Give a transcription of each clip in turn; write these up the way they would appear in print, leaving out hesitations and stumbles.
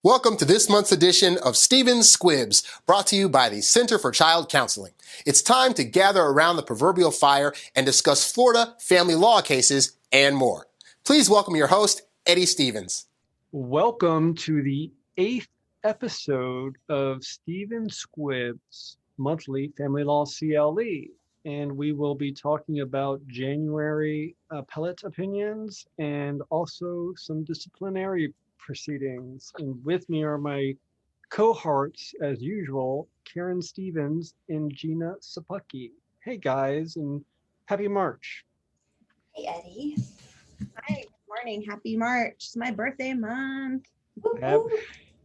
Welcome to this month's edition of Stephen's Squibs, brought to you by the Center for Child Counseling. It's time to gather around the proverbial fire and discuss Florida family law cases and more. Please welcome your host, Eddie Stevens. Welcome to the 8th episode of Stephen's Squibs, monthly family law CLE. And we will be talking about January appellate opinions and also some disciplinary proceedings. And with me are my cohorts, as usual, Karen Stevens and Gina Sapucki. Hey guys, and happy March. Hey Eddie. Hi, good morning. Happy March. It's my birthday month.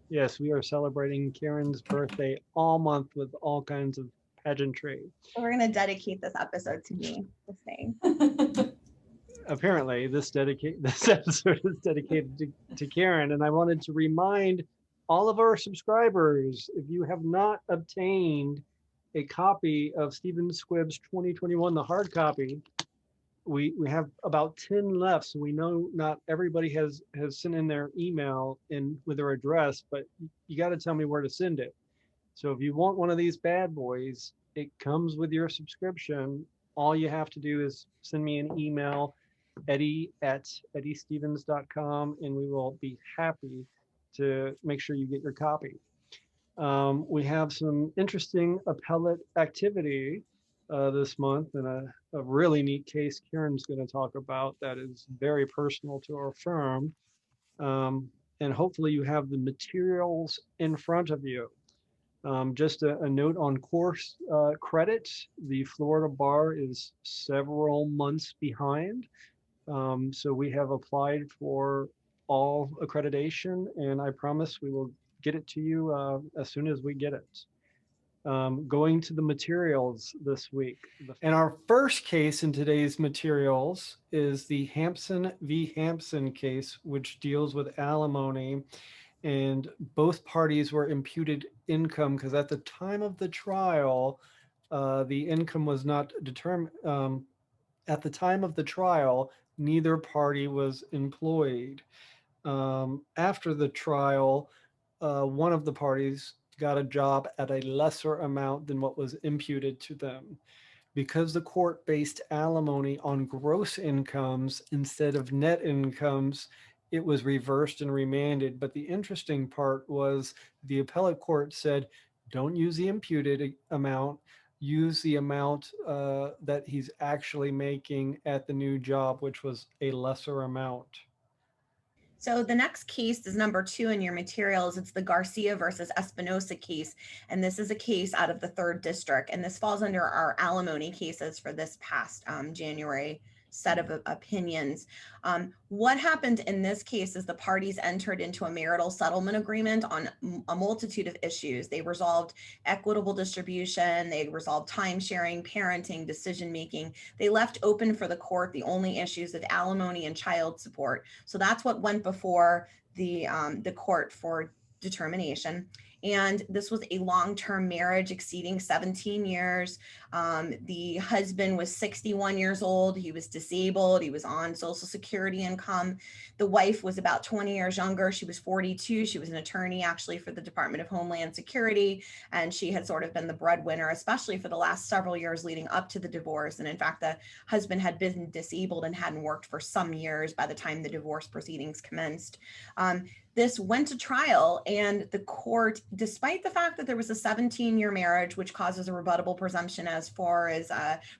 Yes, we are celebrating Karen's birthday all month with all kinds of pageantry. So we're going to dedicate this episode to me, this thing. Apparently, this episode is dedicated to Karen, and I wanted to remind all of our subscribers, if you have not obtained a copy of Stephen's Squibs 2021, the hard copy, we have about 10 left, so we know not everybody has sent in their email and with their address, but you got to tell me where to send it. So if you want one of these bad boys, it comes with your subscription. All you have to do is send me an email, eddie@eddiestevens.com, and we will be happy to make sure you get your copy. We have some interesting appellate activity this month, and a really neat case Karen's going to talk about that is very personal to our firm. And hopefully you have the materials in front of you. Just a note on course credits. The Florida bar is several months behind. So we have applied for all accreditation, and I promise we will get it to you as soon as we get it. Going to the materials this week. And our first case in today's materials is the Hampson v. Hampson case, which deals with alimony. And both parties were imputed income because at the time of the trial, the income was not determined. At the time of the trial, neither party was employed. After the trial, one of the parties got a job at a lesser amount than what was imputed to them. Because the court based alimony on gross incomes instead of net incomes, it was reversed and remanded. But the interesting part was the appellate court said, don't use the imputed amount, use the amount that he's actually making at the new job, which was a lesser amount. So the next case is number 2 in your materials. It's the Garcia versus Espinosa case. And this is a case out of the 3rd district. And this falls under our alimony cases for this past January set of opinions. What happened in this case is the parties entered into a marital settlement agreement on a multitude of issues. They resolved equitable distribution, they resolved time sharing, parenting, decision making. They left open for the court the only issues of alimony and child support. So that's what went before the court for determination. And this was a long-term marriage exceeding 17 years. The husband was 61 years old. He was disabled. He was on Social Security income. The wife was about 20 years younger. She was 42. She was an attorney actually for the Department of Homeland Security. And she had sort of been the breadwinner, especially for the last several years leading up to the divorce. And in fact, the husband had been disabled and hadn't worked for some years by the time the divorce proceedings commenced. This went to trial, and the court, despite the fact that there was a 17-year marriage, which causes a rebuttable presumption as far as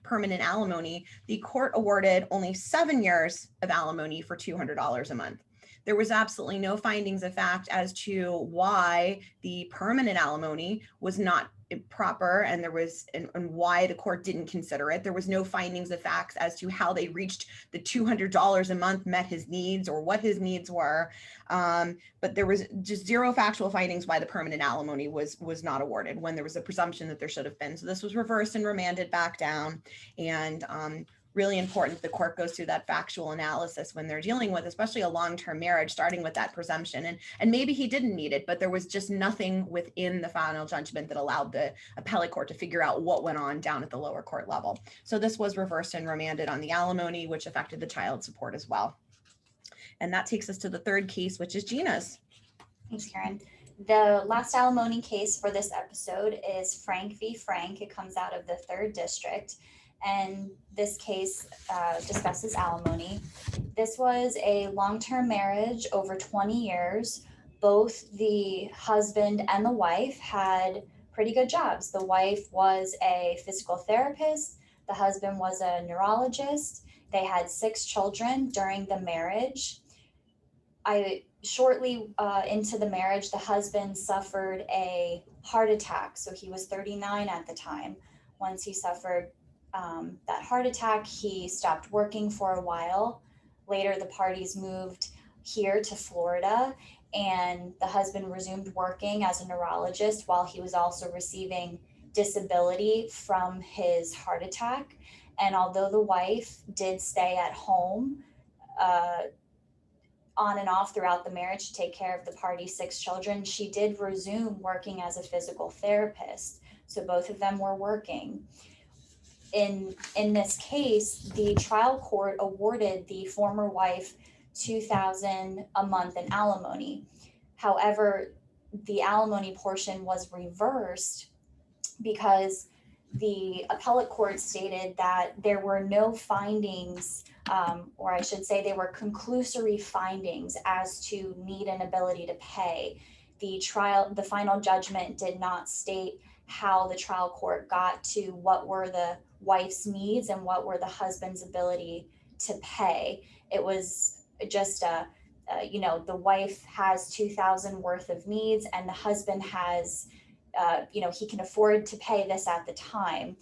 permanent alimony, the court awarded only 7 years of alimony for $200 a month. There was absolutely no findings of fact as to why the permanent alimony was not proper, and why the court didn't consider it. There was no findings of facts as to how they reached the $200 a month met his needs or what his needs were. But there was just zero factual findings why the permanent alimony was not awarded when there was a presumption that there should have been. So this was reversed and remanded back down. And really important the court goes through that factual analysis when they're dealing with, especially a long-term marriage, starting with that presumption. And maybe he didn't need it, but there was just nothing within the final judgment that allowed the appellate court to figure out what went on down at the lower court level. So this was reversed and remanded on the alimony, which affected the child support as well. And that takes us to the 3rd case, which is Gina's. Thanks, Karen. The last alimony case for this episode is Frank v. Frank. It comes out of the 3rd District, and this case discusses alimony. This was a long-term marriage over 20 years. Both the husband and the wife had pretty good jobs. The wife was a physical therapist. The husband was a neurologist. They had 6 children during the marriage. Shortly into the marriage, the husband suffered a heart attack. So he was 39 at the time. Once he suffered that heart attack, he stopped working for a while. Later, the parties moved here to Florida, and the husband resumed working as a neurologist while he was also receiving disability from his heart attack. And although the wife did stay at home, on and off throughout the marriage to take care of the party's 6 children, she did resume working as a physical therapist. So both of them were working. In this case, the trial court awarded the former wife $2,000 a month in alimony. However, the alimony portion was reversed because the appellate court stated that there were no findings, or I should say they were conclusory findings as to need and ability to pay. The final judgment did not state how the trial court got to what were the wife's needs and what were the husband's ability to pay. It was just the wife has $2,000 worth of needs and the husband has he can afford to pay this at the time.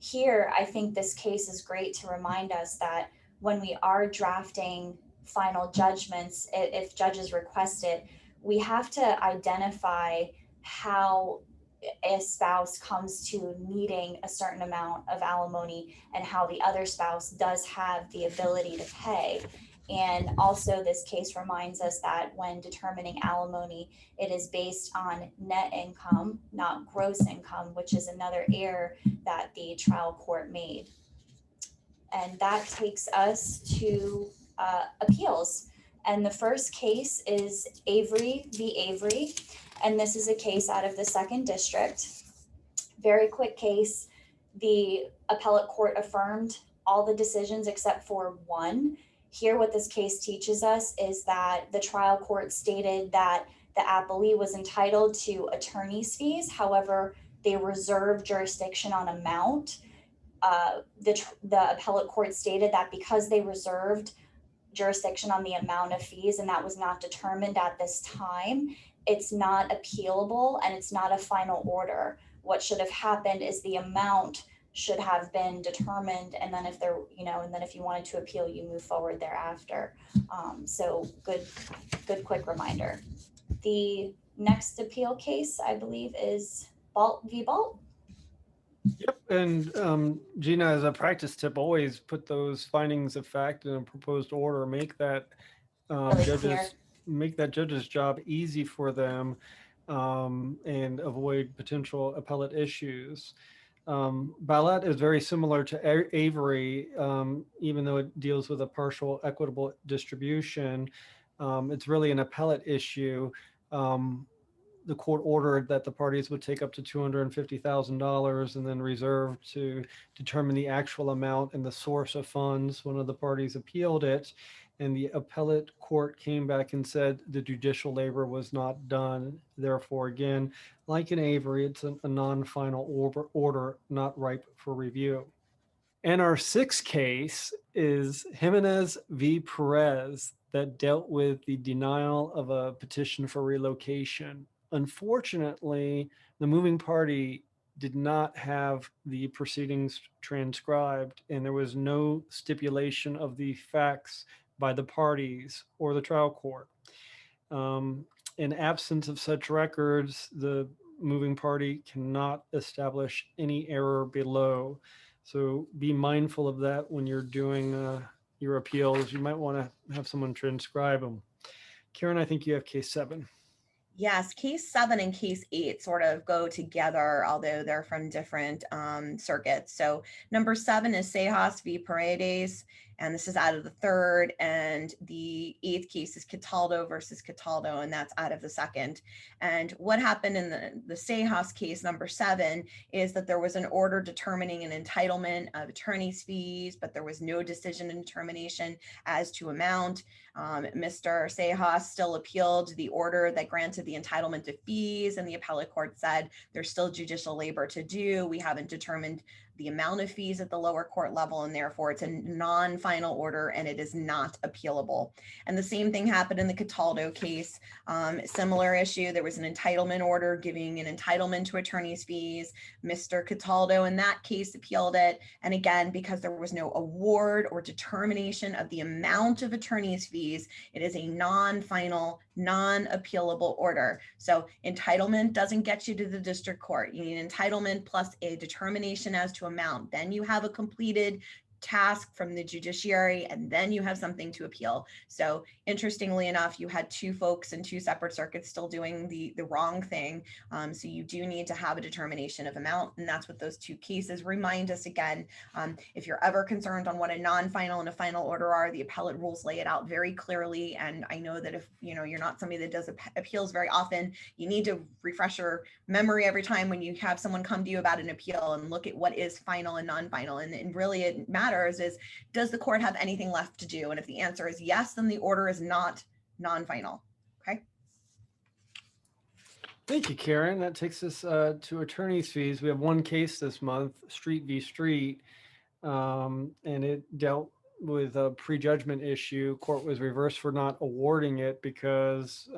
Here, I think this case is great to remind us that when we are drafting final judgments, if judges request it, we have to identify how a spouse comes to needing a certain amount of alimony and how the other spouse does have the ability to pay. And also this case reminds us that when determining alimony, it is based on net income, not gross income, which is another error that the trial court made. And that takes us to appeals. And the first case is Avery v. Avery. And this is a case out of the 2nd District. Very quick case. The appellate court affirmed all the decisions except for one. Here, what this case teaches us is that the trial court stated that the appellee was entitled to attorney's fees. However, they reserved jurisdiction on amount. The appellate court stated that because they reserved jurisdiction on the amount of fees and that was not determined at this time, it's not appealable and it's not a final order. What should have happened is the amount should have been determined, and then if you wanted to appeal, you move forward thereafter. So good quick reminder. The next appeal case, I believe, is Balt v. Balt. Yep, and Gina, as a practice tip, always put those findings of fact in a proposed order. Make that judge's job easy for them, and avoid potential appellate issues. Ballot is very similar to Avery, even though it deals with a partial equitable distribution. It's really an appellate issue. The court ordered that the parties would take up to $250,000 and then reserve to determine the actual amount and the source of funds. One of the parties appealed it, and the appellate court came back and said the judicial labor was not done. Therefore, again, like in Avery, it's a non-final order, not ripe for review. And our 6th case is Jimenez v. Perez, that dealt with the denial of a petition for relocation. Unfortunately, the moving party did not have the proceedings transcribed, and there was no stipulation of the facts by the parties or the trial court. In absence of such records, the moving party cannot establish any error below. So be mindful of that when you're doing your appeals. You might want to have someone transcribe them. Karen, I think you have case 7. Yes, case 7 and case 8 sort of go together, although they're from different circuits. So number 7 is Sejas v. Paredes. And this is out of the third, and the eighth case is Cataldo versus Cataldo, and that's out of the second. And what happened in the Sejas case, number 7, is that there was an order determining an entitlement of attorney's fees, but there was no decision and determination as to amount. Mr. Sejas still appealed the order that granted the entitlement to fees, and the appellate court said there's still judicial labor to do. We haven't determined the amount of fees at the lower court level, and therefore it's a non-final order and it is not appealable. And the same thing happened in the Cataldo case. Similar issue, there was an entitlement order giving an entitlement to attorney's fees. Mr. Cataldo in that case appealed it. And again, because there was no award or determination of the amount of attorney's fees, it is a non-final, non-appealable order. So entitlement doesn't get you to the district court. You need entitlement plus a determination as to amount. Then you have a completed task from the judiciary, and then you have something to appeal. So interestingly enough, you had 2 folks in 2 separate circuits still doing the wrong thing. So you do need to have a determination of amount, and that's what those 2 cases remind us again. If you're ever concerned on what a non-final and a final order are, the appellate rules lay it out very clearly. And I know that if you're not somebody that does appeals very often, you need to refresh your memory every time when you have someone come to you about an appeal and look at what is final and non-final. And really it matters is, does the court have anything left to do? And if the answer is yes, then the order is not non-final. Okay. Thank you, Karen. That takes us to attorney's fees. We have 1 case this month, Street v. Street, and it dealt with a prejudgment issue. Court was reversed for not awarding it because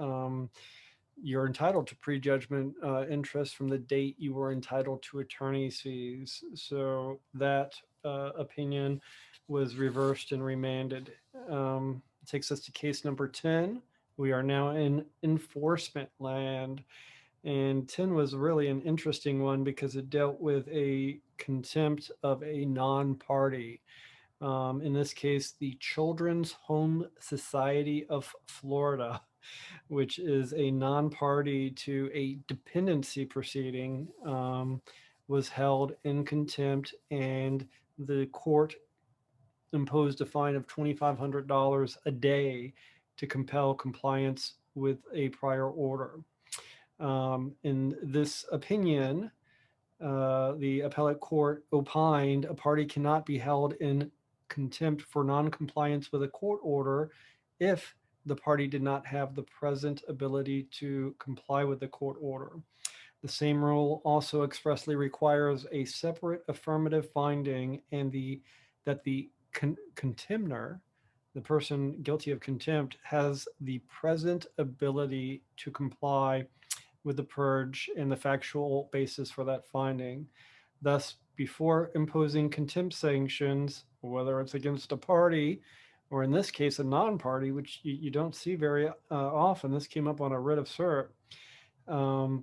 you're entitled to prejudgment interest from the date you were entitled to attorney's fees. So that opinion was reversed and remanded. Takes us to case number 10. We are now in enforcement land. And 10 was really an interesting one because it dealt with a contempt of a non-party. In this case, the Children's Home Society of Florida, which is a non-party to a dependency proceeding, was held in contempt, and the court imposed a fine of $2,500 a day to compel compliance with a prior order. In this opinion, the appellate court opined a party cannot be held in contempt for non-compliance with a court order if the party did not have the present ability to comply with the court order. The same rule also expressly requires a separate affirmative finding and that the contemner, the person guilty of contempt, has the present ability to comply with the purge and the factual basis for that finding. Thus, before imposing contempt sanctions, whether it's against a party or in this case a non-party, which you don't see very often, this came up on a writ of cert.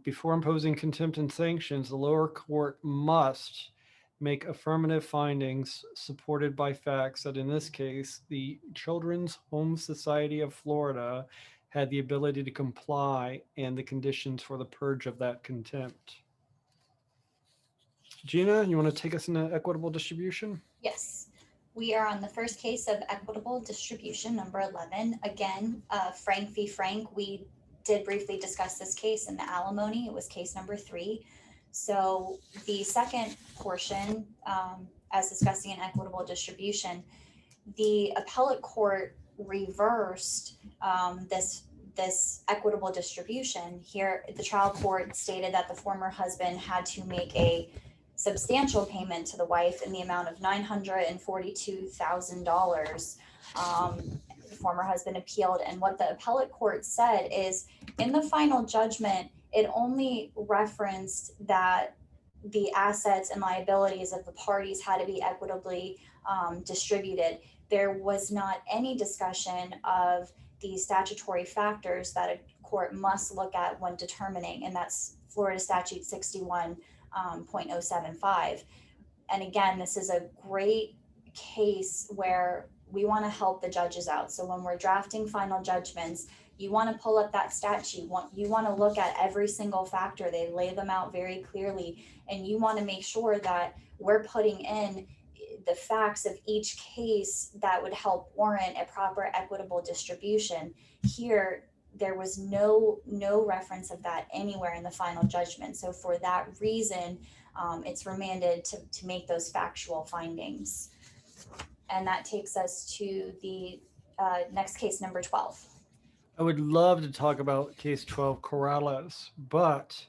Before imposing contempt and sanctions, the lower court must make affirmative findings supported by facts that in this case, the Children's Home Society of Florida had the ability to comply and the conditions for the purge of that contempt. Gina, you want to take us into equitable distribution? Yes. We are on the first case of equitable distribution, number 11. Again, Frank v. Frank. We did briefly discuss this case in the alimony. It was case number 3. So the second portion, as discussing an equitable distribution, the appellate court reversed this equitable distribution. Here, the trial court stated that the former husband had to make a substantial payment to the wife in the amount of $942,000. The former husband appealed, and what the appellate court said is, in the final judgment, it only referenced that the assets and liabilities of the parties had to be equitably distributed. There was not any discussion of the statutory factors that a court must look at when determining, and that's Florida Statute 61.075. And again, this is a great case where we want to help the judges out. So when we're drafting final judgments, you want to pull up that statute. You want to look at every single factor. They lay them out very clearly, and you want to make sure that we're putting in the facts of each case that would help warrant a proper equitable distribution. Here, there was no reference of that anywhere in the final judgment. So for that reason, it's remanded to make those factual findings. And that takes us to the next case, number 12. I would love to talk about case 12 Corrales, but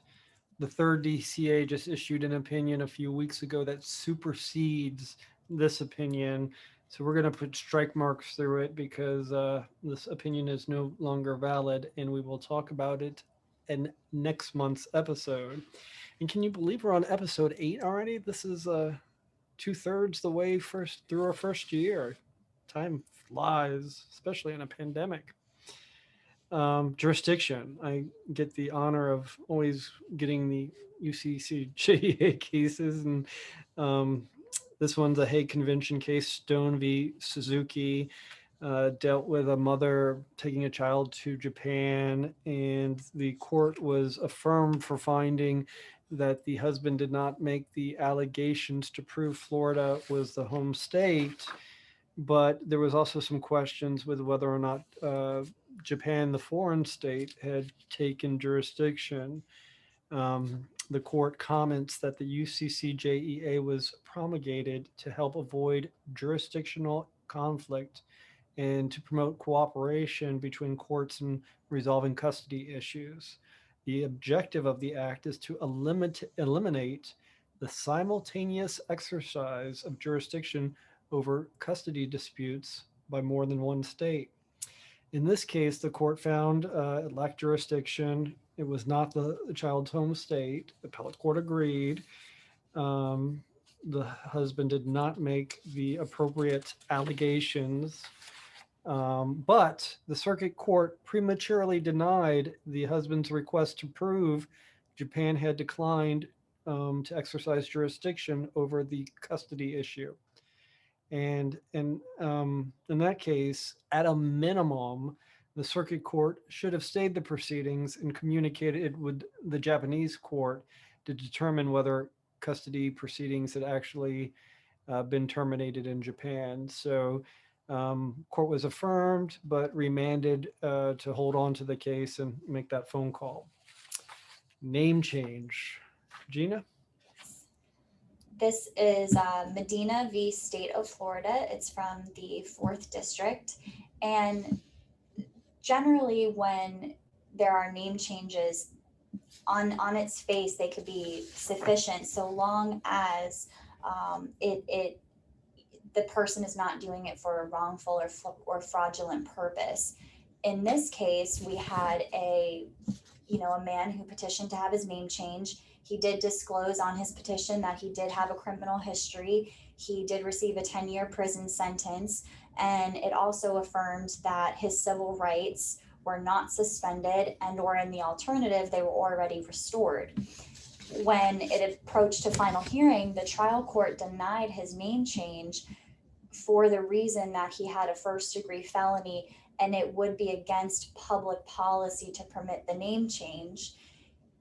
the third DCA just issued an opinion a few weeks ago that supersedes this opinion. So we're going to put strike marks through it because this opinion is no longer valid, and we will talk about it in next month's episode. And can you believe we're on episode 8 already? This is 2/3 the way through our first year. Time flies, especially in a pandemic. Jurisdiction. I get the honor of always getting the UCCJEA cases, and this one's a Hague Convention case, Stone v. Suzuki, dealt with a mother taking a child to Japan, and the court was affirmed for finding that the husband did not make the allegations to prove Florida was the home state, but there was also some questions with whether or not Japan, the foreign state, had taken jurisdiction. The court comments that the UCCJEA was promulgated to help avoid jurisdictional conflict and to promote cooperation between courts in resolving custody issues. The objective of the act is to eliminate the simultaneous exercise of jurisdiction over custody disputes by more than one state. In this case, the court found it lacked jurisdiction. It was not the child's home state. The appellate court agreed. The husband did not make the appropriate allegations, but the circuit court prematurely denied the husband's request to prove Japan had declined to exercise jurisdiction over the custody issue. And in that case, at a minimum, the circuit court should have stayed the proceedings and communicated with the Japanese court to determine whether custody proceedings had actually been terminated in Japan. So court was affirmed, but remanded to hold on to the case and make that phone call. Name change. Gina? This is Medina v. State of Florida. It's from the 4th District. And generally when there are name changes, on its face, they could be sufficient so long as the person is not doing it for a wrongful or fraudulent purpose. In this case, we had a man who petitioned to have his name changed. He did disclose on his petition that he did have a criminal history. He did receive a 10-year prison sentence, and it also affirmed that his civil rights were not suspended, and or in the alternative, they were already restored. When it approached to final hearing, the trial court denied his name change for the reason that he had a first-degree felony, and it would be against public policy to permit the name change.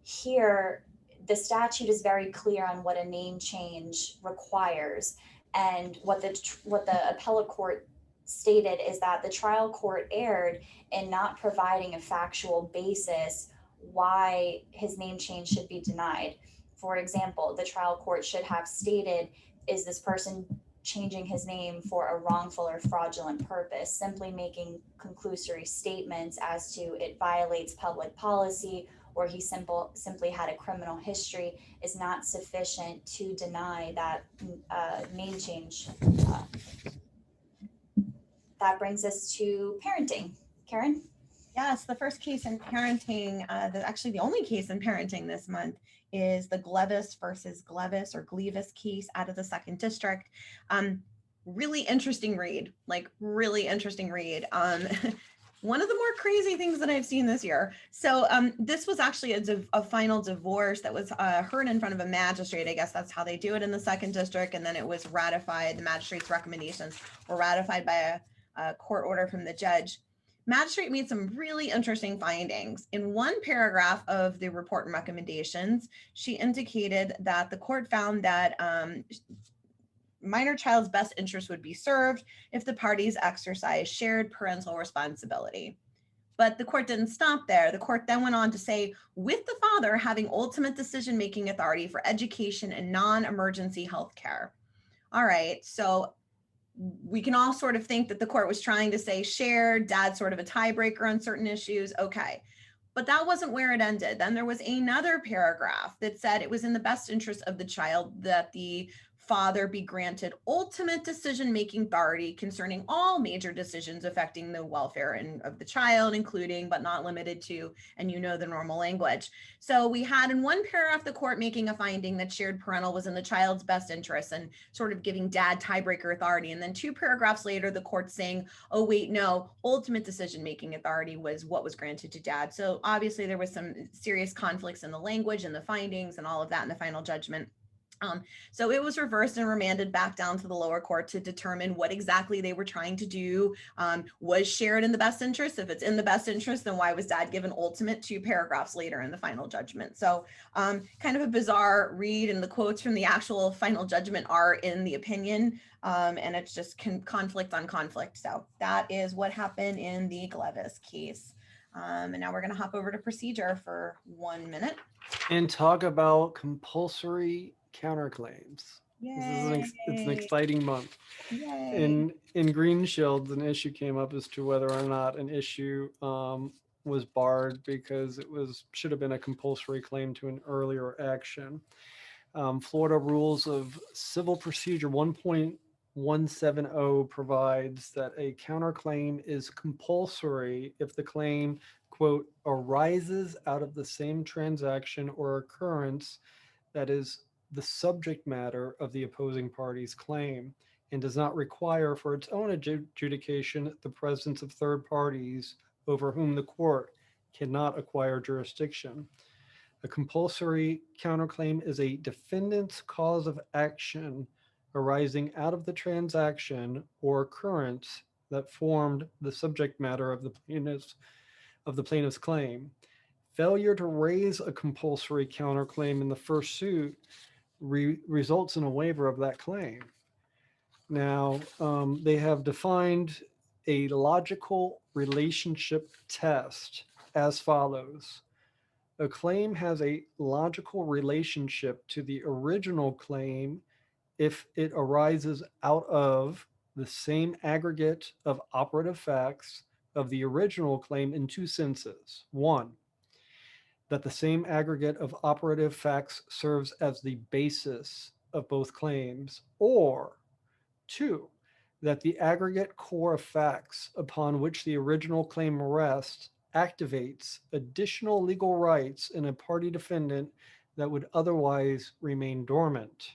Here, the statute is very clear on what a name change requires, and what the appellate court stated is that the trial court erred in not providing a factual basis why his name change should be denied. For example, the trial court should have stated, is this person changing his name for a wrongful or fraudulent purpose? Simply making conclusory statements as to it violates public policy or he simply had a criminal history is not sufficient to deny that name change. That brings us to parenting. Karen? Yes, the first case in parenting, actually the only case in parenting this month, is the Glevis versus Glevis or Glevis case out of the 2nd District. Really interesting read, really interesting read. One of the more crazy things that I've seen this year. So this was actually a final divorce that was heard in front of a magistrate. I guess that's how they do it in the 2nd District. And then it was ratified. The magistrate's recommendations were ratified by a court order from the judge. Magistrate made some really interesting findings. In one paragraph of the report and recommendations, she indicated that the court found that minor child's best interest would be served if the parties exercise shared parental responsibility. But the court didn't stop there. The court then went on to say, with the father having ultimate decision-making authority for education and non-emergency health care. All right, so we can all sort of think that the court was trying to say shared, dad's sort of a tiebreaker on certain issues. Okay, but that wasn't where it ended. Then there was another paragraph that said it was in the best interest of the child that the father be granted ultimate decision-making authority concerning all major decisions affecting the welfare of the child, including but not limited to, and you know the normal language. So we had in one paragraph the court making a finding that shared parental was in the child's best interest and sort of giving dad tiebreaker authority. And then 2 paragraphs later, the court saying, oh wait, no, ultimate decision-making authority was what was granted to dad. So obviously there was some serious conflicts in the language and the findings and all of that in the final judgment. So it was reversed and remanded back down to the lower court to determine what exactly they were trying to do. Was shared in the best interest? If it's in the best interest, then why was dad given ultimate 2 paragraphs later in the final judgment? So kind of a bizarre read, and the quotes from the actual final judgment are in the opinion, and it's just conflict on conflict. So that is what happened in the Glevis case. And now we're going to hop over to procedure for 1 minute. And talk about compulsory counterclaims. Yay. It's an exciting month. Yay. In Green Shields, an issue came up as to whether or not an issue was barred because it should have been a compulsory claim to an earlier action. Florida Rules of Civil Procedure 1.170 provides that a counterclaim is compulsory if the claim, quote, arises out of the same transaction or occurrence that is the subject matter of the opposing party's claim and does not require for its own adjudication the presence of third parties over whom the court cannot acquire jurisdiction. A compulsory counterclaim is a defendant's cause of action arising out of the transaction or occurrence that formed the subject matter of the plaintiff's claim. Failure to raise a compulsory counterclaim in the first suit results in a waiver of that claim. Now, they have defined a logical relationship test as follows. A claim has a logical relationship to the original claim if it arises out of the same aggregate of operative facts of the original claim in 2 senses. 1, that the same aggregate of operative facts serves as the basis of both claims, or 2, that the aggregate core of facts upon which the original claim rests activates additional legal rights in a party defendant that would otherwise remain dormant.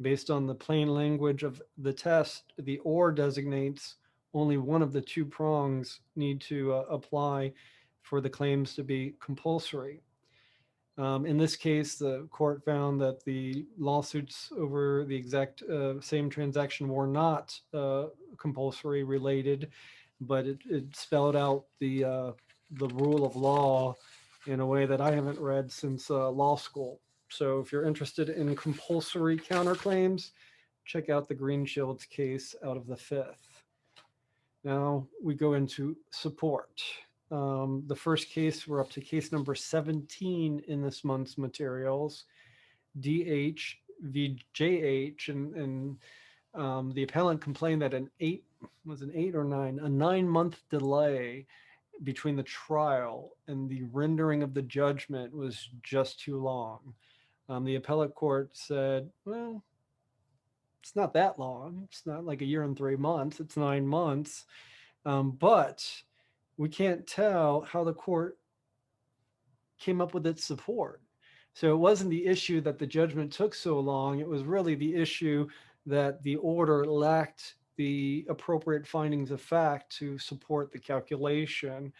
Based on the plain language of the test, the or designates only one of the 2 prongs need to apply for the claims to be compulsory. In this case, the court found that the lawsuits over the exact same transaction were not compulsory related, but it spelled out the rule of law in a way that I haven't read since law school. So if you're interested in compulsory counterclaims, check out the Green Shields case out of the 5th. Now we go into support. The first case, we're up to case number 17 in this month's materials, DH v. JH, and the appellant complained that a 9-month delay between the trial and the rendering of the judgment was just too long. The appellate court said, well, it's not that long. It's not like a year and 3 months. It's 9 months. But we can't tell how the court came up with its support. So it wasn't the issue that the judgment took so long. It was really the issue that the order lacked the appropriate findings of fact to support the calculation.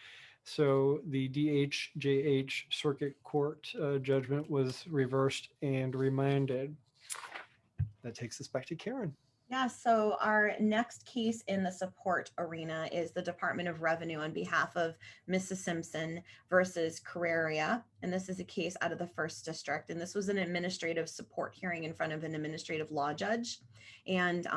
So the DHJH Circuit Court judgment was reversed and remanded. That takes us back to Karen. Yeah, so our next case in the support arena is the Department of Revenue on behalf of Mrs. Simpson versus Carreria. And this is a case out of the first district. And this was an administrative support hearing in front of an administrative law judge. And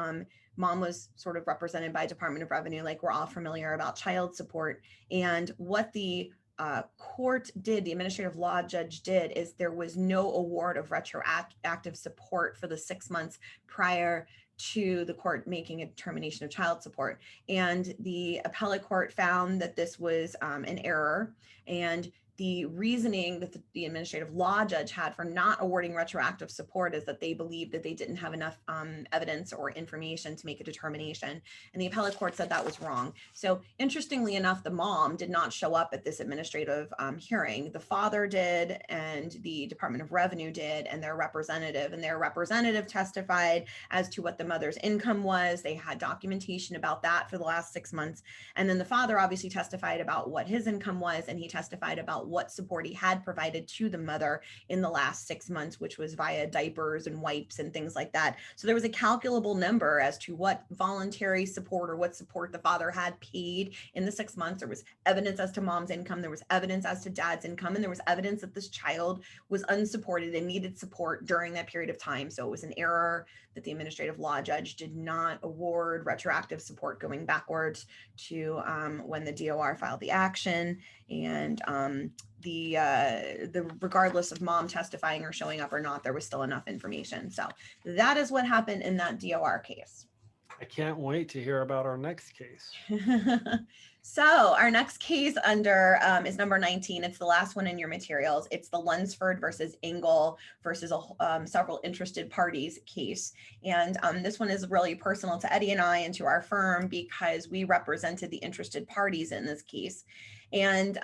mom was sort of represented by Department of Revenue, like we're all familiar about child support. And what the court did, the administrative law judge did, is there was no award of retroactive support for the 6 months prior to the court making a determination of child support. And the appellate court found that this was an error, and the reasoning that the administrative law judge had for not awarding retroactive support is that they believed that they didn't have enough evidence or information to make a determination. And the appellate court said that was wrong. So interestingly enough, the mom did not show up at this administrative hearing. The father did, and the Department of Revenue did, and their representative testified as to what the mother's income was. They had documentation about that for the last 6 months. And then the father obviously testified about what his income was, and he testified about what support he had provided to the mother in the last 6 months, which was via diapers and wipes and things like that. So there was a calculable number as to what voluntary support or what support the father had paid in the 6 months. There was evidence as to mom's income. There was evidence as to dad's income. And there was evidence that this child was unsupported and needed support during that period of time. So it was an error that the administrative law judge did not award retroactive support going backwards to when the DOR filed the action. And the regardless of mom testifying or showing up or not, there was still enough information. So that is what happened in that DOR case. I can't wait to hear about our next case. So our next case under is number 19. It's the last one in your materials. It's the Lunsford versus Engel versus several interested parties case. And this one is really personal to Eddie and I and to our firm because we represented the interested parties in this case. And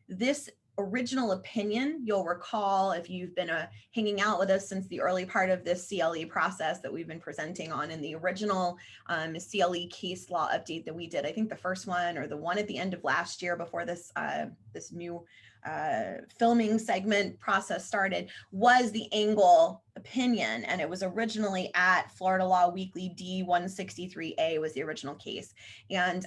this original opinion, you'll recall if you've been hanging out with us since the early part of this CLE process that we've been presenting on, in the original CLE case law update that we did, I think the first one or the one at the end of last year before this this new filming segment process started, was the Engel opinion. And it was originally at Florida Law Weekly D163A was the original case. And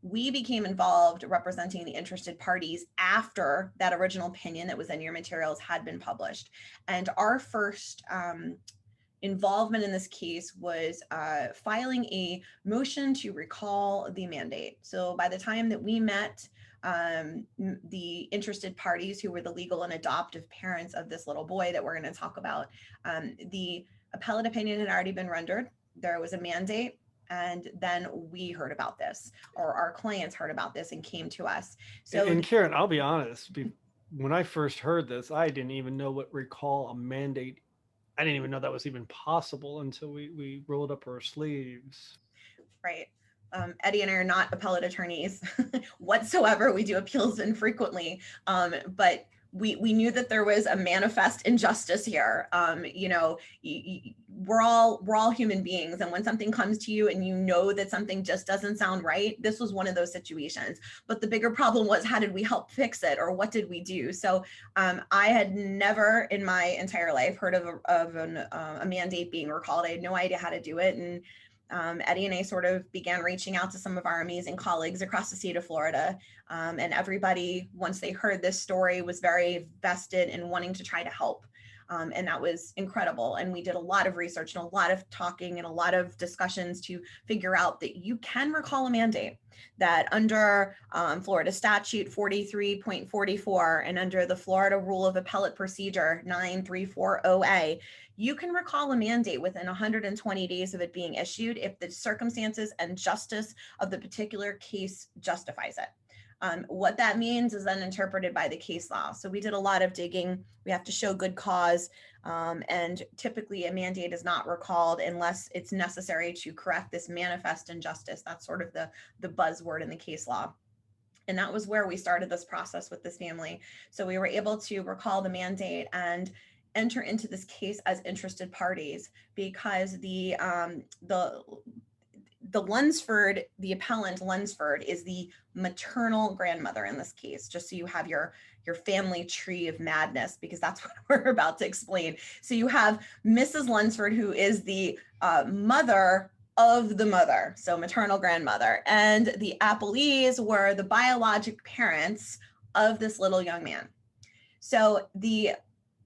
we became involved representing the interested parties after that original opinion that was in your materials had been published. And our first involvement in this case was filing a motion to recall the mandate. So by the time that we met the interested parties who were the legal and adoptive parents of this little boy that we're going to talk about, the appellate opinion had already been rendered. There was a mandate. And then we heard about this, or our clients heard about this and came to us. So, and Karen, I'll be honest, when I first heard this, I didn't even know what recall a mandate. I didn't even know that was even possible until we rolled up our sleeves. Right. Eddie and I are not appellate attorneys whatsoever. We do appeals infrequently, but we knew that there was a manifest injustice here. You know, we're all human beings, and when something comes to you and you know that something just doesn't sound right, this was one of those situations. But the bigger problem was, how did we help fix it, or what did we do? So I had never in my entire life heard of a mandate being recalled. I had no idea how to do it, and Eddie and I sort of began reaching out to some of our amazing colleagues across the state of Florida. And everybody, once they heard this story, was very vested in wanting to try to help. And that was incredible. And we did a lot of research and a lot of talking and a lot of discussions to figure out that you can recall a mandate, that under Florida statute 43.44 and under the Florida Rule of Appellate Procedure 9340A, you can recall a mandate within 120 days of it being issued if the circumstances and justice of the particular case justifies it. What that means is then interpreted by the case law. So we did a lot of digging. We have to show good cause, and typically a mandate is not recalled unless it's necessary to correct this manifest injustice. That's sort of the buzzword in the case law. And that was where we started this process with this family. So we were able to recall the mandate and enter into this case as interested parties, because the Lunsford, the appellant Lunsford, is the maternal grandmother in this case, just so you have your family tree of madness, because that's what we're about to explain. So you have Mrs. Lunsford, who is the mother of the mother, so maternal grandmother, and the appellees were the biologic parents of this little young man. So the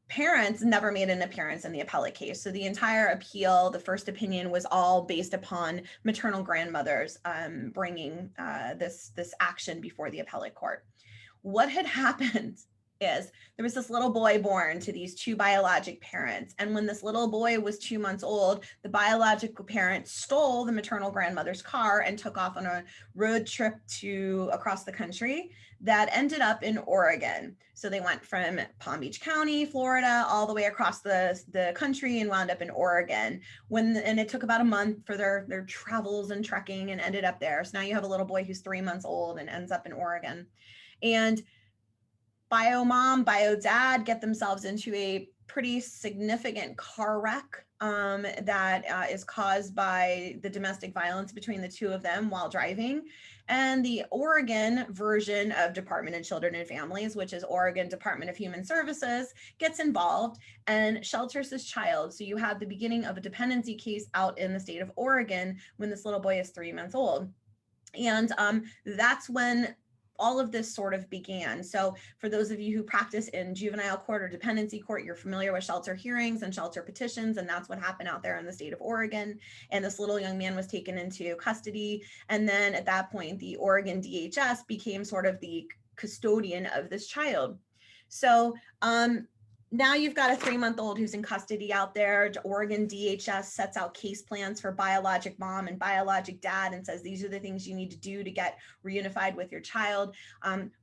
parents never made an appearance in the appellate case. So the entire appeal, the first opinion, was all based upon maternal grandmothers bringing this action before the appellate court. What had happened is there was this little boy born to these two biologic parents. And when this little boy was 2 months old, the biological parent stole the maternal grandmother's car and took off on a road trip across the country that ended up in Oregon. So they went from Palm Beach County, Florida, all the way across the country and wound up in Oregon. And it took about a month for their travels and trekking and ended up there. So now you have a little boy who's 3 months old and ends up in Oregon. And bio mom, bio dad get themselves into a pretty significant car wreck that is caused by the domestic violence between the two of them while driving. And the Oregon version of Department of Children and Families, which is Oregon Department of Human Services, gets involved and shelters this child. So you have the beginning of a dependency case out in the state of Oregon when this little boy is 3 months old. And that's when all of this sort of began. So for those of you who practice in juvenile court or dependency court, you're familiar with shelter hearings and shelter petitions, and that's what happened out there in the state of Oregon. And this little young man was taken into custody. And then at that point, the Oregon DHS became sort of the custodian of this child. So now you've got a 3-month-old who's in custody out there. Oregon DHS sets out case plans for biologic mom and biologic dad and says, these are the things you need to do to get reunified with your child.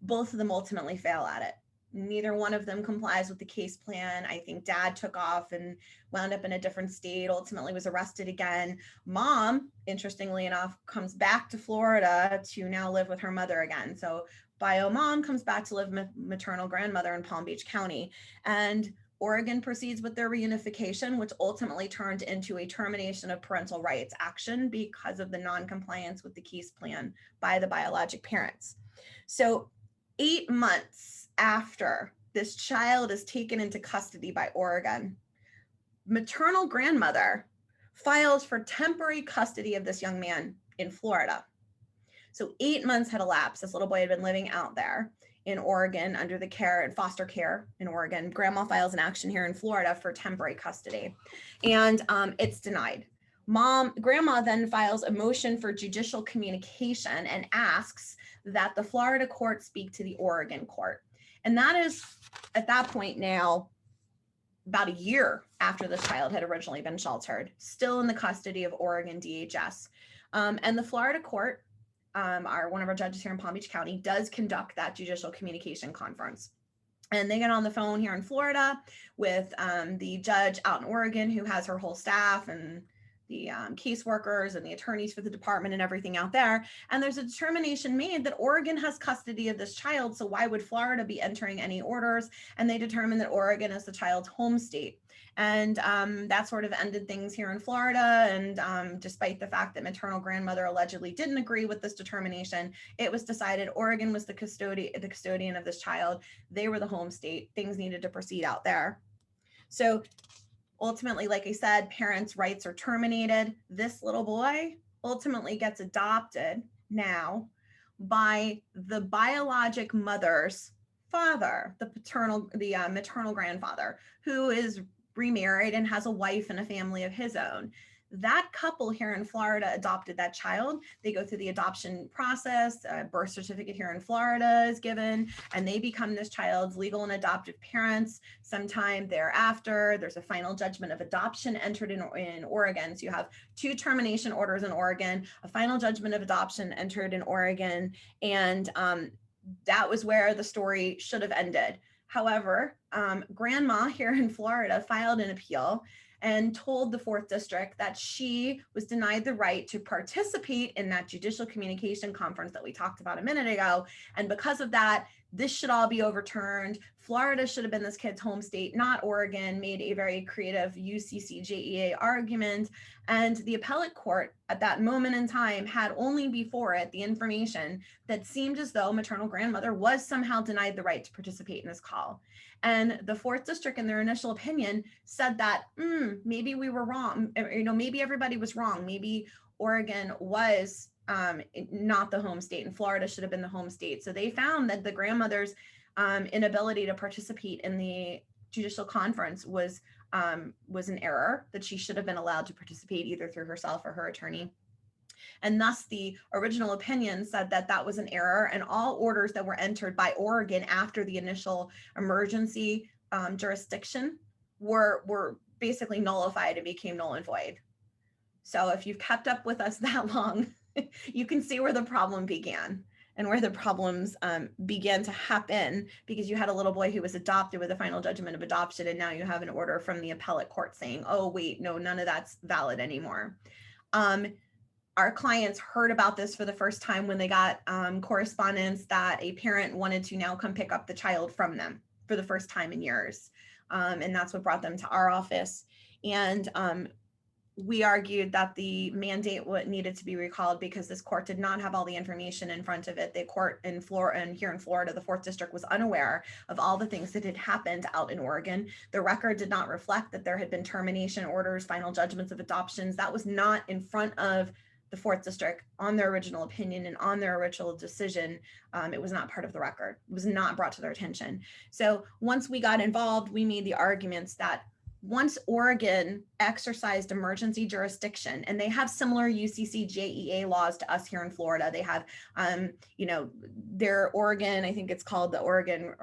Both of them ultimately fail at it. Neither one of them complies with the case plan. I think dad took off and wound up in a different state, ultimately was arrested again. Mom, interestingly enough, comes back to Florida to now live with her mother again. So bio mom comes back to live with maternal grandmother in Palm Beach County, and Oregon proceeds with their reunification, which ultimately turned into a termination of parental rights action because of the non-compliance with the case plan by the biologic parents. So 8 months after this child is taken into custody by Oregon, maternal grandmother files for temporary custody of this young man in Florida. So 8 months had elapsed. This little boy had been living out there in Oregon under the care and foster care in Oregon. Grandma files an action here in Florida for temporary custody, and it's denied. Grandma then files a motion for judicial communication and asks that the Florida court speak to the Oregon court. And that is, at that point now, about a year after the child had originally been sheltered, still in the custody of Oregon DHS. And the Florida court, one of our judges here in Palm Beach County, does conduct that judicial communication conference. And they get on the phone here in Florida with the judge out in Oregon, who has her whole staff and the caseworkers and the attorneys for the department and everything out there. And there's a determination made that Oregon has custody of this child, so why would Florida be entering any orders? And they determined that Oregon is the child's home state. And that sort of ended things here in Florida. And despite the fact that maternal grandmother allegedly didn't agree with this determination, it was decided Oregon was the custodian of this child. They were the home state. Things needed to proceed out there. So ultimately, like I said, parents' rights are terminated. This little boy ultimately gets adopted now by the biologic mother's father, the maternal grandfather, who is remarried and has a wife and a family of his own. That couple here in Florida adopted that child. They go through the adoption process. A birth certificate here in Florida is given, and they become this child's legal and adoptive parents. Sometime thereafter, there's a final judgment of adoption entered in Oregon. So you have 2 termination orders in Oregon, a final judgment of adoption entered in Oregon, and that was where the story should have ended. However, grandma here in Florida filed an appeal and told the 4th District that she was denied the right to participate in that judicial communication conference that we talked about a minute ago. And because of that, this should all be overturned. Florida should have been this kid's home state, not Oregon, made a very creative UCC-JEA argument. And the appellate court at that moment in time had only before it the information that seemed as though maternal grandmother was somehow denied the right to participate in this call. And the fourth district, in their initial opinion, said that maybe we were wrong. Maybe everybody was wrong. Maybe Oregon was not the home state and Florida should have been the home state. So they found that the grandmother's inability to participate in the judicial conference was an error, that she should have been allowed to participate either through herself or her attorney. And thus the original opinion said that that was an error, and all orders that were entered by Oregon after the initial emergency jurisdiction were basically nullified and became null and void. So if you've kept up with us that long, you can see where the problem began and where the problems began to happen, because you had a little boy who was adopted with a final judgment of adoption, and now you have an order from the appellate court saying, oh, wait, no, none of that's valid anymore. Our clients heard about this for the first time when they got correspondence that a parent wanted to now come pick up the child from them for the first time in years. And that's what brought them to our office. And we argued that the mandate needed to be recalled because this court did not have all the information in front of it. The court in Florida, and here in Florida, the fourth district was unaware of all the things that had happened out in Oregon. The record did not reflect that there had been termination orders, final judgments of adoptions. That was not in front of the fourth district on their original opinion and on their original decision. It was not part of the record. It was not brought to their attention. So once we got involved, we made the arguments that once Oregon exercised emergency jurisdiction, and they have similar UCC-JEA laws to us here in Florida. They have, their Oregon, I think it's called the Oregon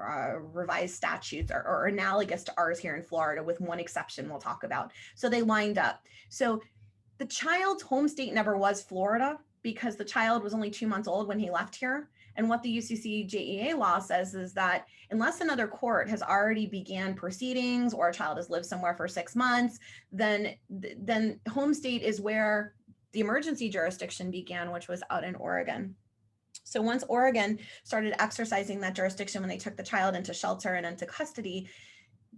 revised statutes, or analogous to ours here in Florida, with one exception we'll talk about. So they lined up. So the child's home state never was Florida, because the child was only 2 months old when he left here. And what the UCC-JEA law says is that unless another court has already began proceedings or a child has lived somewhere for 6 months, then home state is where the emergency jurisdiction began, which was out in Oregon. So once Oregon started exercising that jurisdiction, when they took the child into shelter and into custody,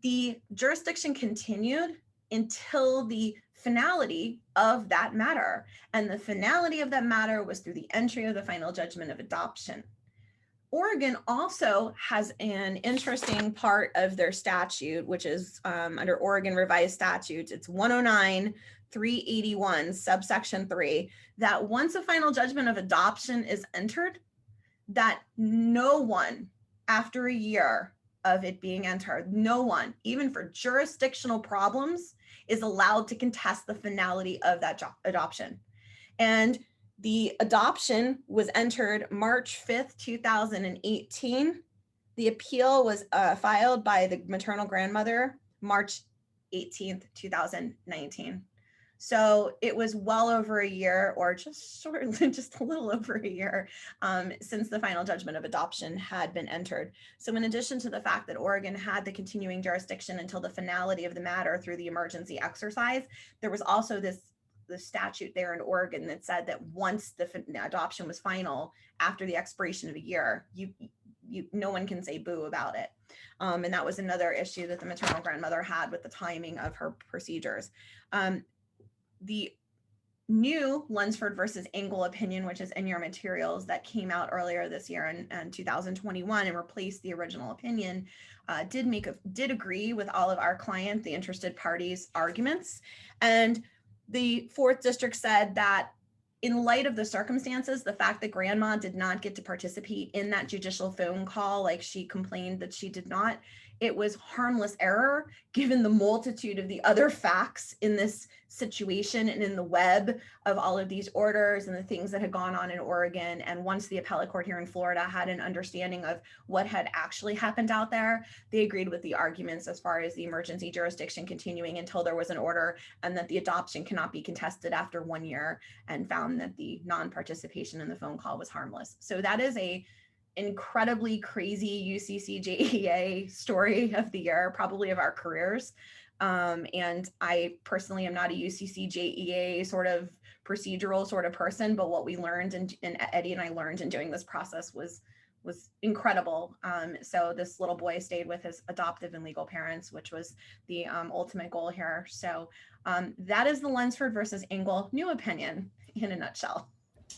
the jurisdiction continued until the finality of that matter. And the finality of that matter was through the entry of the final judgment of adoption. Oregon also has an interesting part of their statute, which is under Oregon revised statutes. It's 109-381 subsection 3, that once a final judgment of adoption is entered, that no one after a year of it being entered, no one, even for jurisdictional problems, is allowed to contest the finality of that adoption. And the adoption was entered March 5th, 2018. The appeal was filed by the maternal grandmother March 18th, 2019. So it was well over a year, or just a little over a year, since the final judgment of adoption had been entered. So in addition to the fact that Oregon had the continuing jurisdiction until the finality of the matter through the emergency exercise, there was also the statute there in Oregon that said that once the adoption was final, after the expiration of a year, no one can say boo about it. And that was another issue that the maternal grandmother had with the timing of her procedures. The new Lunsford versus Engel opinion, which is in your materials, that came out earlier this year in 2021 and replaced the original opinion, did agree with all of our client, the interested parties' arguments. And the fourth district said that in light of the circumstances, the fact that grandma did not get to participate in that judicial phone call, like she complained that she did not, it was harmless error given the multitude of the other facts in this situation and in the web of all of these orders and the things that had gone on in Oregon. And once the appellate court here in Florida had an understanding of what had actually happened out there, they agreed with the arguments as far as the emergency jurisdiction continuing until there was an order, and that the adoption cannot be contested after 1 year, and found that the non-participation in the phone call was harmless. So that is a incredibly crazy UCC-JEA story of the year, probably of our careers. And I personally am not a UCC-JEA sort of procedural sort of person, but what we learned and Eddie and I learned in doing this process was was incredible. So this little boy stayed with his adoptive and legal parents, which was the ultimate goal here. So that is the Lunsford versus Engel new opinion in a nutshell.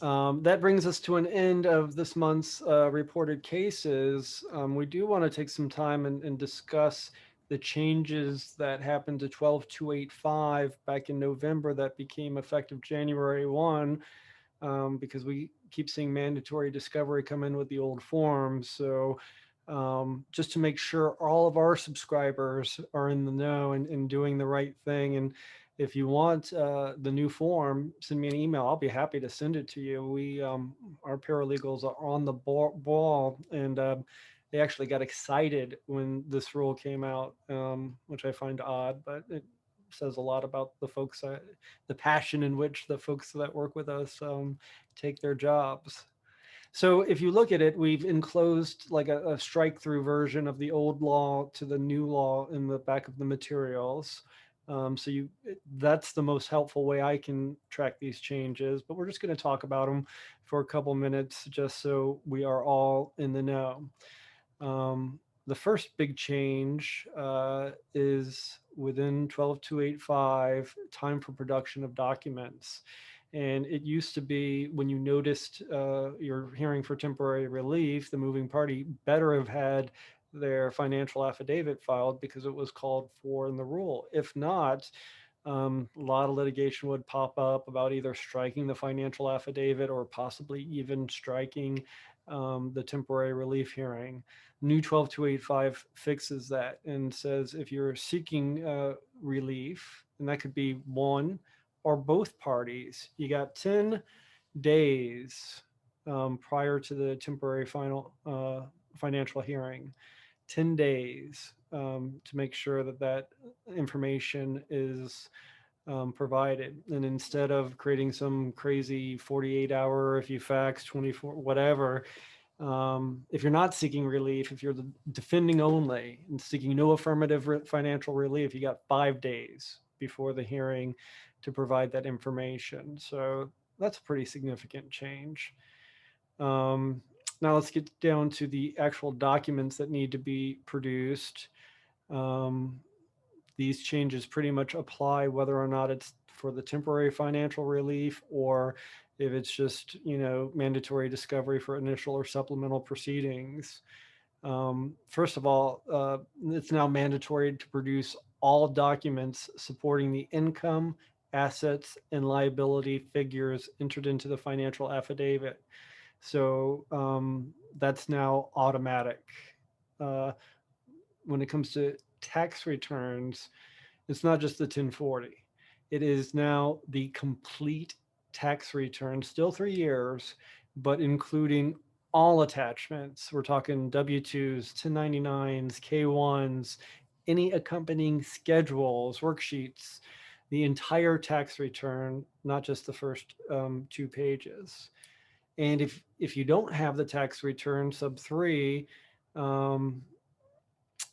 That brings us to an end of this month's reported cases. We do want to take some time and discuss the changes that happened to 12285 back in November that became effective January 1, because we keep seeing mandatory discovery come in with the old forms. So just to make sure all of our subscribers are in the know and doing the right thing. And if you want the new form, send me an email. I'll be happy to send it to you. We, our paralegals are on the ball, and they actually got excited when this rule came out, which I find odd, but it says a lot about the folks, the passion in which the folks that work with us take their jobs. So if you look at it, we've enclosed like a strike through version of the old law to the new law in the back of the materials. So that's the most helpful way I can track these changes, but we're just going to talk about them for a couple minutes just so we are all in the know. The first big change is within 12285, time for production of documents. And it used to be when you noticed your hearing for temporary relief, the moving party better have had their financial affidavit filed because it was called for in the rule. If not, a lot of litigation would pop up about either striking the financial affidavit or possibly even striking the temporary relief hearing. New 12285 fixes that and says if you're seeking relief, and that could be one or both parties, you got 10 days prior to the temporary financial hearing, 10 days to make sure that that information is provided. And instead of creating some crazy 48-hour, if you fax 24, whatever, if you're not seeking relief, if you're the defending only and seeking no affirmative financial relief, you got 5 days before the hearing to provide that information. So that's a pretty significant change. Now let's get down to the actual documents that need to be produced. These changes pretty much apply whether or not it's for the temporary financial relief or if it's just, mandatory discovery for initial or supplemental proceedings. First of all, it's now mandatory to produce all documents supporting the income, assets, and liability figures entered into the financial affidavit. So that's now automatic. When it comes to tax returns, it's not just the 1040. It is now the complete tax return, still 3 years, but including all attachments. We're talking W-2s, 1099s, K-1s, any accompanying schedules, worksheets, the entire tax return, not just the first 2 pages. And if you don't have the tax return, sub 3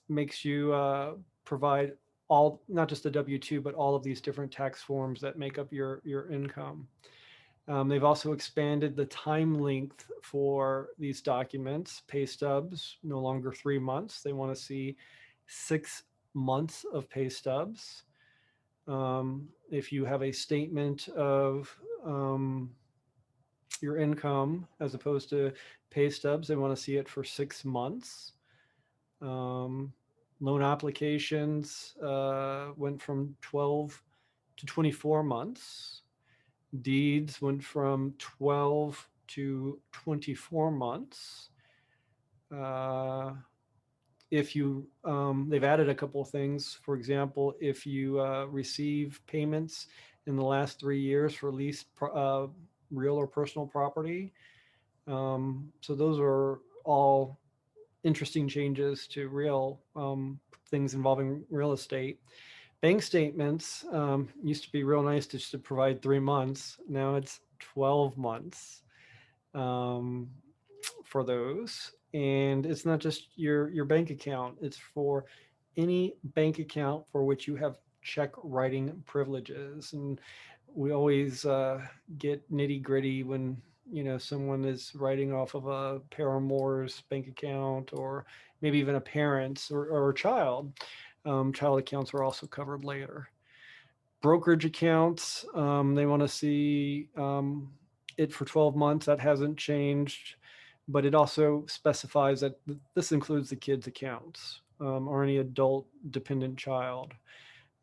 makes you provide all, not just the W-2, but all of these different tax forms that make up your income. They've also expanded the time length for these documents. Pay stubs, no longer 3 months. They want to see 6 months of pay stubs. If you have a statement of your income as opposed to pay stubs, they want to see it for 6 months. Loan applications went from 12 to 24 months. Deeds went from 12 to 24 months. If you, they've added a couple of things. For example, if you receive payments in the last 3 years for leased real or personal property. So those are all interesting changes to real things involving real estate. Bank statements used to be real nice just to provide 3 months. Now it's 12 months for those. And it's not just your bank account. It's for any bank account for which you have check writing privileges. And we always get nitty gritty when someone is writing off of a paramour's bank account, or maybe even a parent's or a child. Child accounts are also covered later. Brokerage accounts, they want to see it for 12 months. That hasn't changed, but it also specifies that this includes the kids' accounts or any adult dependent child.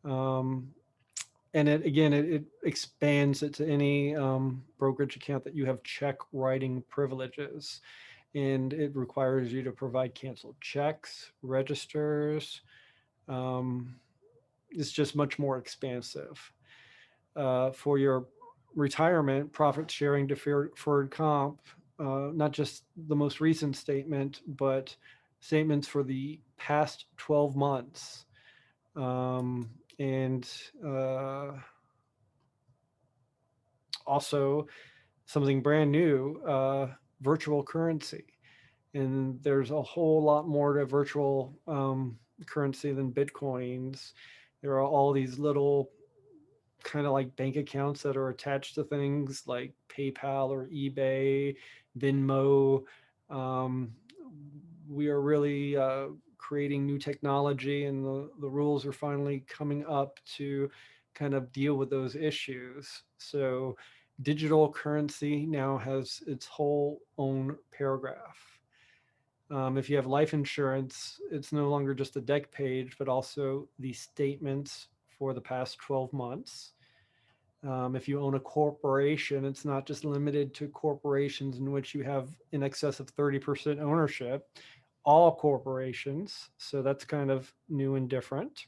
And it expands it to any brokerage account that you have check writing privileges. And it requires you to provide canceled checks, registers. It's just much more expansive. For your retirement, profit sharing, deferred comp, not just the most recent statement, but statements for the past 12 months. And also something brand new, virtual currency. And there's a whole lot more to virtual currency than Bitcoins. There are all these little kind of like bank accounts that are attached to things like PayPal or eBay, Venmo. We are really creating new technology, and the rules are finally coming up to kind of deal with those issues. So digital currency now has its whole own paragraph. If you have life insurance, it's no longer just a deck page, but also the statements for the past 12 months. If you own a corporation, it's not just limited to corporations in which you have in excess of 30% ownership, all corporations. So that's kind of new and different.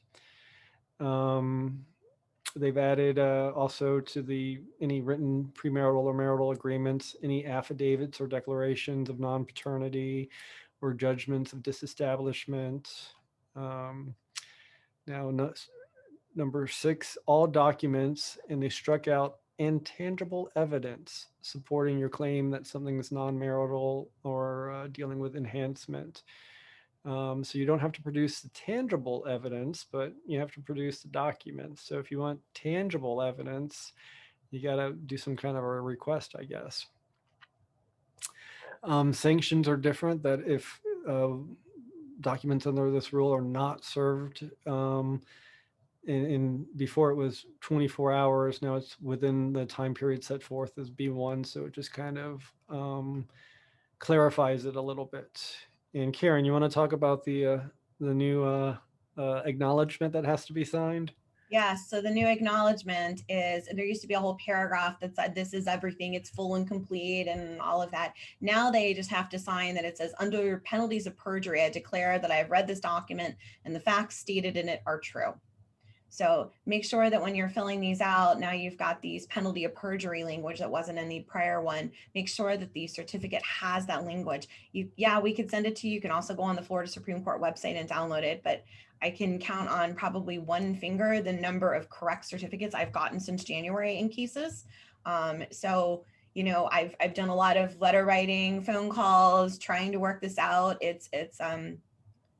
They've added also to any written premarital or marital agreements, any affidavits or declarations of non-paternity or judgments of disestablishment. Now, number 6, all documents, and they struck out intangible evidence supporting your claim that something is non-marital or dealing with enhancement. So you don't have to produce the tangible evidence, but you have to produce the documents. So if you want tangible evidence, you got to do some kind of a request, I guess. Sanctions are different, that if documents under this rule are not served in before it was 24 hours, now it's within the time period set forth as B1. So it just kind of clarifies it a little bit. And Karen, you want to talk about the new acknowledgement that has to be signed? Yes, so the new acknowledgement is, there used to be a whole paragraph that said this is everything, it's full and complete and all of that. Now they just have to sign that it says, under penalties of perjury, I declare that I have read this document and the facts stated in it are true. So make sure that when you're filling these out, now you've got these penalty of perjury language that wasn't in the prior one. Make sure that the certificate has that language. We could send it to you. You can also go on the Florida Supreme Court website and download it, but I can count on probably one finger the number of correct certificates I've gotten since January in cases. So I've done a lot of letter writing, phone calls, trying to work this out. It's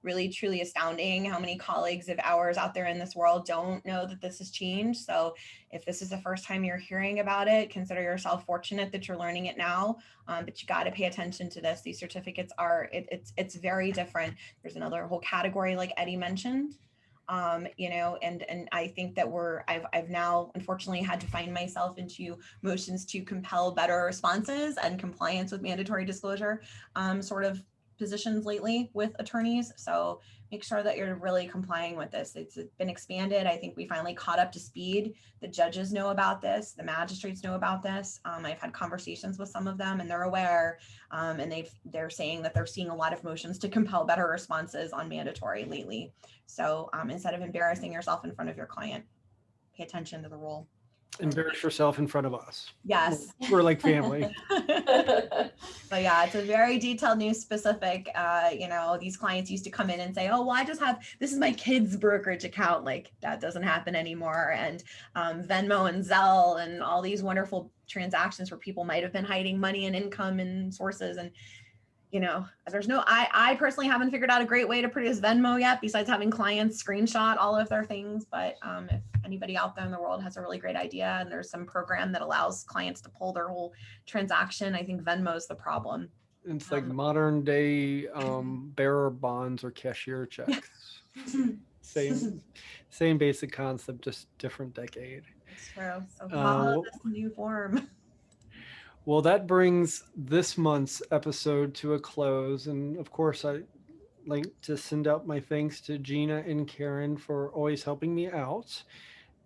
really truly astounding how many colleagues of ours out there in this world don't know that this has changed. So if this is the first time you're hearing about it, consider yourself fortunate that you're learning it now, but you got to pay attention to this. These certificates it's very different. There's another whole category like Eddie mentioned, and I think that I've now unfortunately had to find myself into motions to compel better responses and compliance with mandatory disclosure sort of positions lately with attorneys. So make sure that you're really complying with this. It's been expanded. I think we finally caught up to speed. The judges know about this. The magistrates know about this. I've had conversations with some of them and they're aware. And they're saying that they're seeing a lot of motions to compel better responses on mandatory lately. So instead of embarrassing yourself in front of your client, pay attention to the rule. Embarrass yourself in front of us. Yes. We're like family. But yeah, it's a very detailed, new specific, these clients used to come in and say, oh, well, this is my kid's brokerage account. Like that doesn't happen anymore. And Venmo and Zelle and all these wonderful transactions where people might've been hiding money and income and sources. And, you know, there's no, I personally haven't figured out a great way to produce Venmo yet, besides having clients screenshot all of their things. But if anybody out there in the world has a really great idea and there's some program that allows clients to pull their whole transaction, I think Venmo is the problem. It's like modern day bearer bonds or cashier checks. Same basic concept, just different decade. It's true. So follow this new form. Well, that brings this month's episode to a close. And of course, I'd like to send out my thanks to Gina and Karen for always helping me out.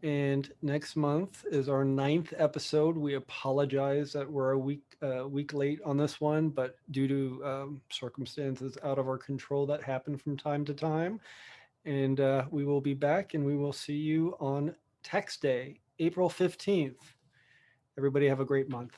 And next month is our 9th episode. We apologize that we're a week late on this one, but due to circumstances out of our control that happen from time to time. And we will be back, and we will see you on Tax Day, April 15th. Everybody have a great month.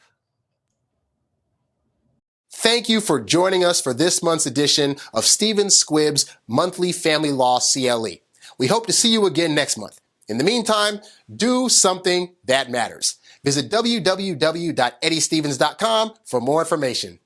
Thank you for joining us for this month's edition of Stephen Squibb's Monthly Family Law CLE. We hope to see you again next month. In the meantime, do something that matters. Visit www.eddiestevens.com for more information.